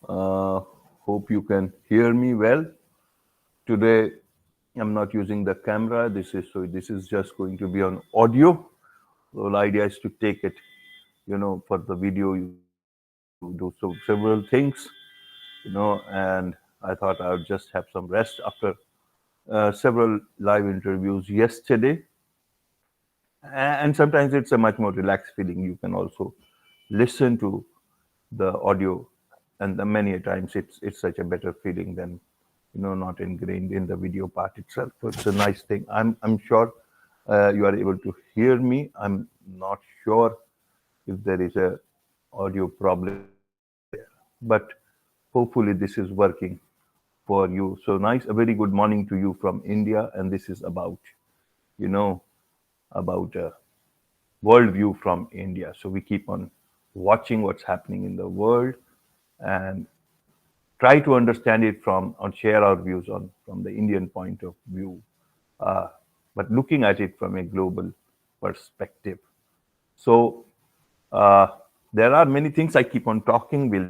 Uh, Hope you can hear me well. Today, I'm not using the camera. This is just going to be on audio. So the idea is to take it, for the video. You do several things, and I thought I would just have some rest after several live interviews yesterday. And sometimes it's a much more relaxed feeling. You can also listen to the audio, and many a times it's such a better feeling than not ingrained in the video part itself. So it's a nice thing. I'm sure you are able to hear me. I'm not sure if there is a audio problem there, but hopefully this is working for you. So nice, a very good morning to you from India, and this is about you know about worldview from India. So we keep on watching what's happening in the world and try to understand it from or share our views on from the Indian point of view, uh, but looking at it from a global perspective. So uh, there are many things I keep on talking. We'll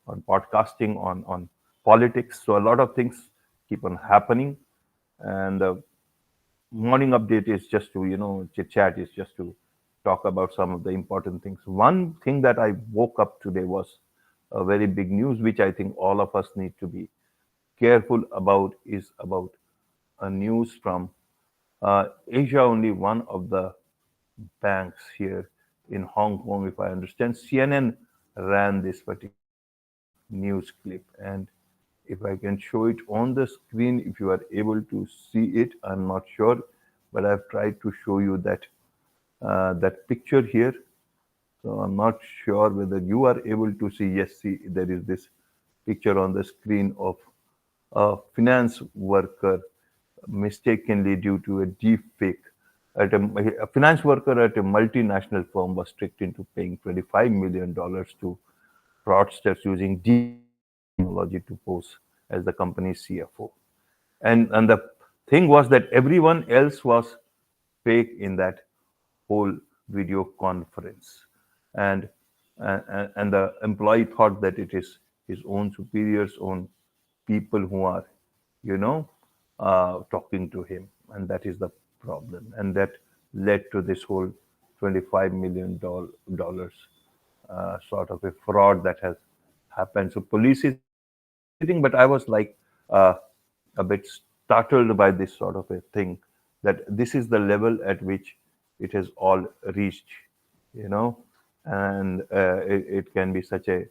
on podcasting, on politics. So a lot of things keep on happening, and morning update is just to chit chat is just to talk about some of the important things. One thing that I woke up today was a very big news, which I think all of us need to be careful about, is about a news from Asia. Only one of the banks here in Hong Kong, if I understand, CNN ran this particular news clip, and if I can show it on the screen, if you are able to see it, I'm not sure, but I've tried to show you that picture here. So I'm not sure whether you are able to see. Yes, see, there is this picture on the screen of a finance worker mistakenly due to a deep fake. A finance worker at a multinational firm was tricked into paying $25 million to fraudsters using deep technology to pose as the company's CFO. And the thing was that everyone else was fake in that whole video conference, and and the employee thought that it is his own superiors, own people who are, you know, talking to him, and that is the problem, and that led to this whole $25 million sort of a fraud that has happened. So police is investigating, but I was like uh, a bit startled by this sort of a thing, that this is the level at which it has all reached, you know, and it can be such uh,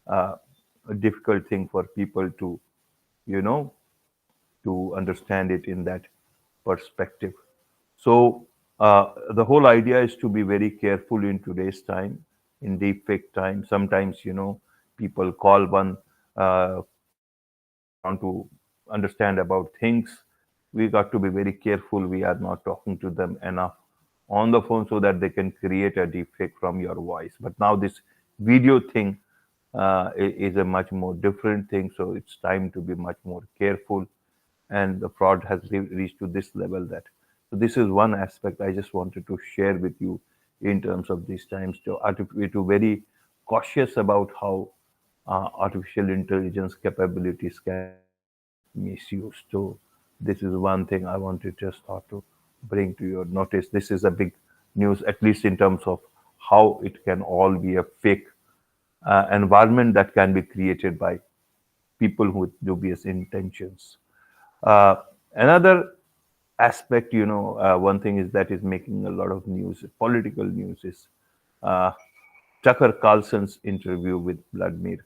a difficult thing for people to, you know, to understand it in that perspective. So the whole idea is to be very careful in today's time, in deepfake time. Sometimes, people call one if they want to understand about things. We got to be very careful. We are not talking to them enough on the phone so that they can create a deepfake from your voice. But now this video thing is a much more different thing. So it's time to be much more careful, and the fraud has reached to this level. That so this is one aspect I just wanted to share with you in terms of these times, to very cautious about how artificial intelligence capabilities can misused. So this is one thing I wanted just thought to bring to your notice. This is a big news, at least in terms of how it can all be a fake environment that can be created by people with dubious intentions. Uh, Another aspect, one thing is that is making a lot of news, political news, is uh, Tucker Carlson's interview with Vladimir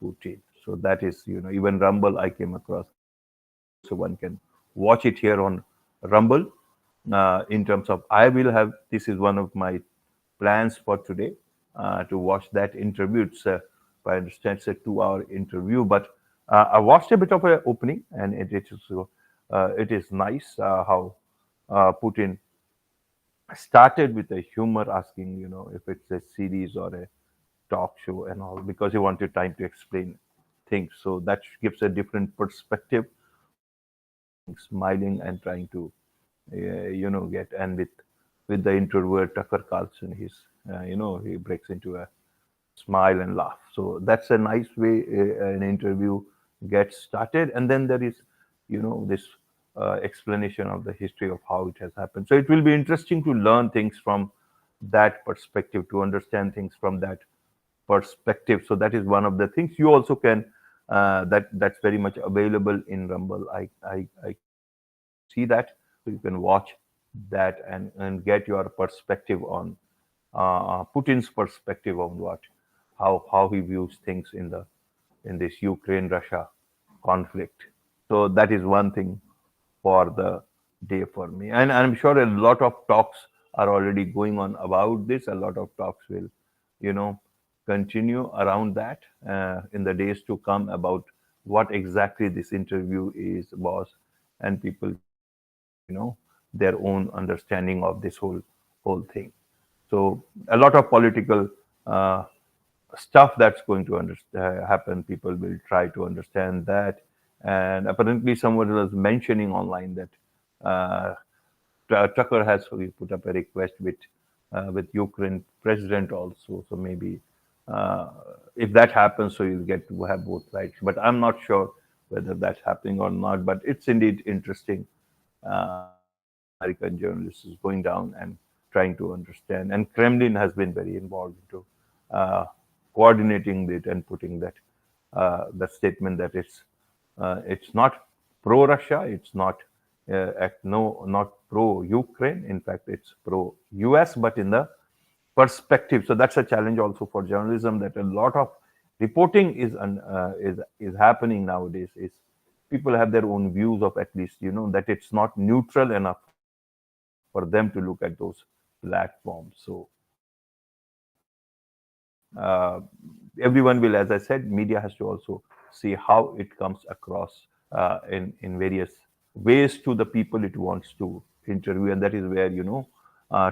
Putin. So that is, even Rumble I came across, so one can watch it here on Rumble. In terms of, I will have, this is one of my plans for today, to watch that interview. If I understand, it's a 2 hour interview, but I watched a bit of an opening, and it is nice how Putin started with a humor, asking, if it's a series or a talk show and all, because he wanted time to explain things. So that gives a different perspective, smiling and trying to, get. And with the interviewer Tucker Carlson, he breaks into a smile and laugh. So that's a nice way an interview gets started, and then there is, this explanation of the history of how it has happened. So it will be interesting to learn things from that perspective, to understand things from that perspective. So that is one of the things you also can. That's very much available in Rumble. I can see that, so you can watch that and get your perspective on Putin's perspective on how he views things in this Ukraine Russia conflict. So that is one thing for the day for me, and I'm sure a lot of talks are already going on about this. A lot of talks will, you know, continue around that in the days to come about what exactly this interview was, and people can have, their own understanding of this whole thing. So a lot of political uh, stuff that's going to happen. People will try to understand that, and apparently someone was mentioning online that uh, Tucker has put up a request with Ukraine president also. So maybe uh, if that happens, so you'll get to have both sides. But I'm not sure whether that's happening or not. But it's indeed interesting how American journalists is going down and trying to understand. And Kremlin has been very involved into uh, coordinating it and putting that statement that it's not pro-Russia, it's not no, not pro-Ukraine. In fact, it's pro-US, but in the perspective. So that's a challenge also for journalism, that a lot of reporting is happening nowadays. Is people have their own views of, at least, that it's not neutral enough for them to look at those platforms. So uh, everyone will, as I said, media has to also see how it comes across in various ways to the people it wants to interview, and that is where,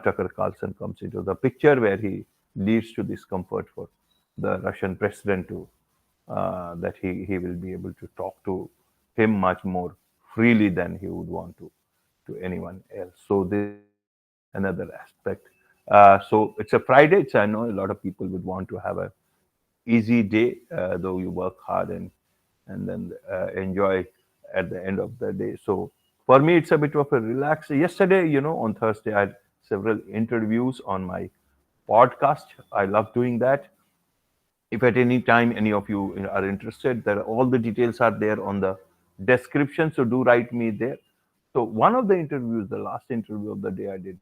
Tucker Carlson comes into the picture, where he leads to this comfort for the Russian president to that he will be able to talk to him much more freely than he would want to anyone else. So this is another aspect. So it's a Friday. I know a lot of people would want to have a easy day, though you work hard and then enjoy at the end of the day. So for me, it's a bit of a relax. Yesterday, on Thursday, I had several interviews on my podcast. I love doing that. If at any time any of you are interested, there all the details are there on the description. So do write me there. So one of the interviews, the last interview of the day I did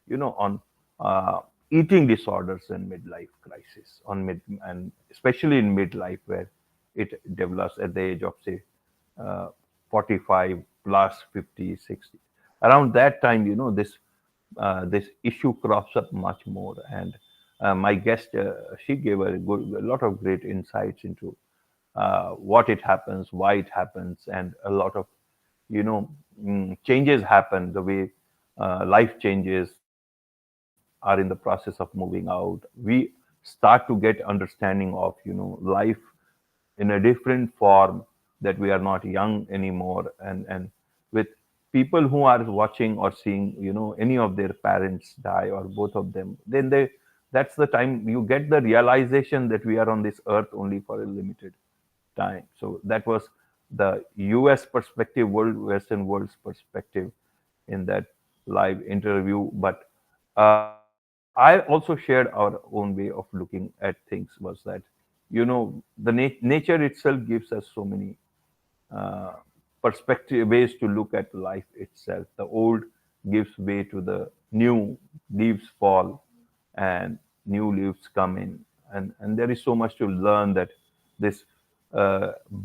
was, on eating disorders and midlife crisis, and especially in midlife, where it develops at the age of, say, uh, 45 plus 50, 60. Around that time, this issue crops up much more. And my guest, she gave a lot of great insights into what it happens, why it happens, and a lot of, changes happen, the way life changes. People are in the process of moving out. We start to get understanding of, life in a different form, that we are not young anymore. And with people who are watching or seeing, any of their parents die, or both of them, then that's the time you get the realization that we are on this earth only for a limited time. So that was the US perspective, Western world's perspective in that live interview. But I also shared our own way of looking at things, was that, the nature itself gives us so many uh, perspective ways to look at life itself. The old gives way to the new, leaves fall and new leaves come in. And there is so much to learn, that this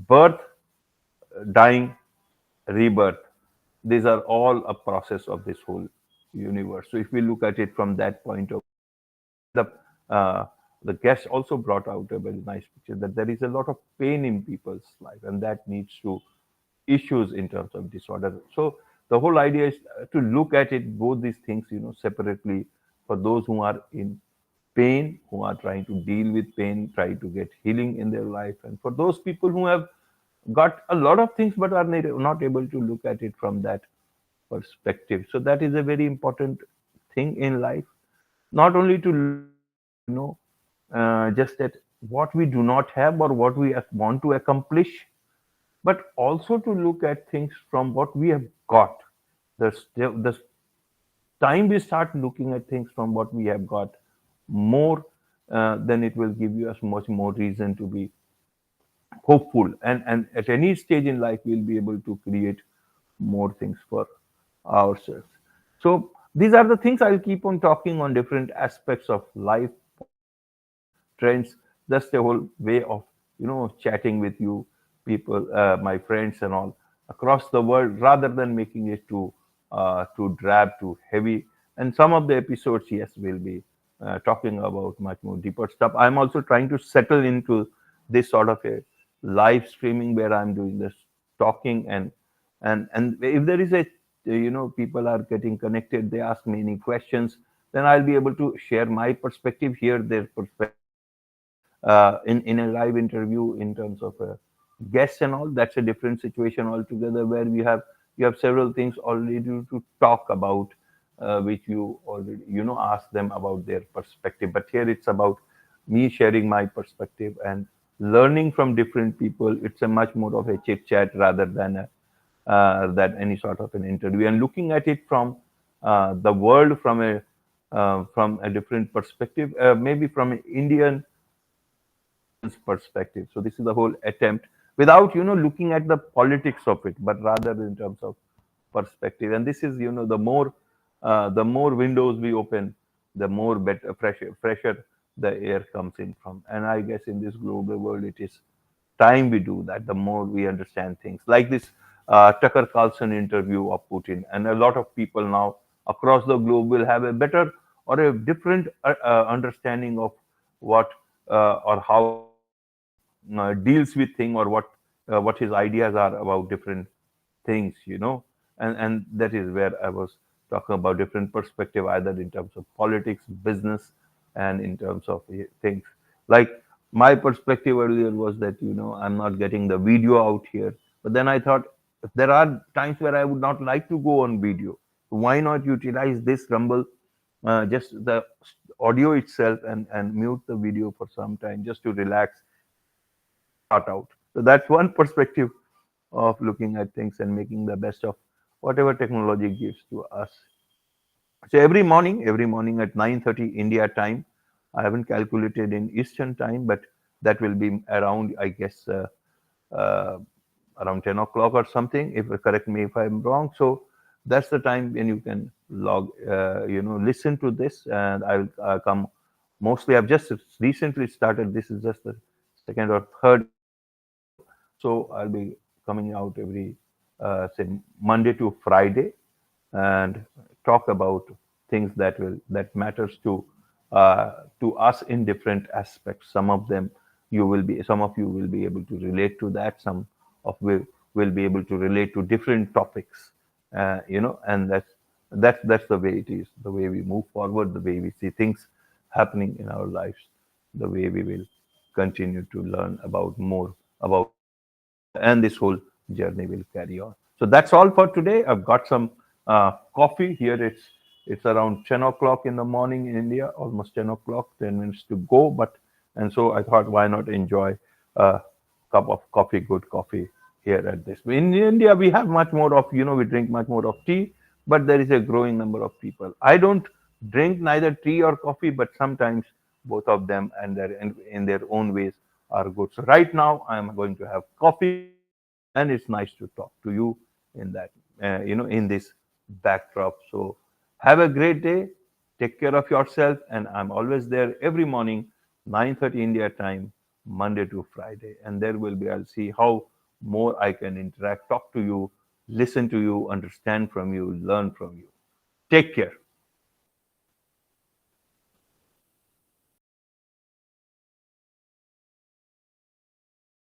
birth, dying, rebirth, these are all a process of this whole universe. So if we look at it from that point of view, and the guest also brought out a very nice picture, that there is a lot of pain in people's life, and that needs to issues in terms of disorder. So the whole idea is to look at it, both these things, separately, for those who are in pain, who are trying to deal with pain, try to get healing in their life, and for those people who have got a lot of things but are not able to look at it from that perspective. So that is a very important thing in life, not only to look at, just at what we do not have or what we want to accomplish, but also to look at things from what we have got. The time we start looking at things from what we have got more, then it will give you us much more reason to be hopeful. And at any stage in life, we'll be able to create more things for ourselves. So these are the things I'll keep on talking on different aspects of life, trends. That's the whole way of chatting with you people, my friends and all across the world, rather than making it too drab, too heavy. And some of the episodes, yes, will be talking about much more deeper stuff. I'm also trying to settle into this sort of a live streaming where I'm doing this talking, and if there is a people are getting connected, they ask me any questions, then I'll be able to share my perspective, hear their perspective in a live interview. In terms of guests and all, that's a different situation altogether, where you have several things already to talk about, which you already ask them about their perspective. But here it's about me sharing my perspective and learning from different people. It's a much more of a chit chat rather than any sort of an interview, and looking at it from the world from a different perspective, maybe from an Indian perspective. So this is the whole attempt, without looking at the politics of it, but rather in terms of perspective. And this is the more windows we open, the more better fresher the air comes in from. And I guess in this global world, it is time we do that. The more we understand things like this Tucker Carlson interview of Putin, and a lot of people now across the globe will have a better or a different understanding of what or how deals with thing, or what his ideas are about different things, and that is where I was talking about different perspective, either in terms of politics, business, and in terms of things like my perspective earlier was that I'm not getting the video out here, but then I thought there are times where I would not like to go on video. Why not utilize this Rumble, just the audio itself, and mute the video for some time just to relax, start out. So that's one perspective of looking at things and making the best of whatever technology gives to us. So every morning at 9:30 India time, I haven't calculated in Eastern time, but that will be around, I guess, uh, around 10 o'clock or something. If correct me if I'm wrong. So that's the time when you can listen to this, and I'll come. Mostly, I've just recently started. This is just the second or third episode, so I'll be coming out every say Monday to Friday, and talk about things that matters to us in different aspects. Some of you will be able to relate to that. Some of will be able to relate to different topics, and that's the way it is, the way we move forward, the way we see things happening in our lives, the way we will continue to learn about more about and this whole journey will carry on. So that's all for today. I've got some coffee here. It's around 10 o'clock in the morning in India, almost 10 o'clock, 10 minutes to go. And so I thought, why not enjoy a cup of coffee, good coffee here at this. In India, we have much more of, we drink much more of tea, but there is a growing number of people. I don't drink neither tea or coffee, but sometimes both of them and in their own ways are good. So right now, I'm going to have coffee, and it's nice to talk to you in that in this backdrop. So have a great day, take care of yourself, and I'm always there every morning 9:30 India time, Monday to Friday. And there will be, I'll see how more I can interact, talk to you, listen to you, understand from you, learn from you. Take care.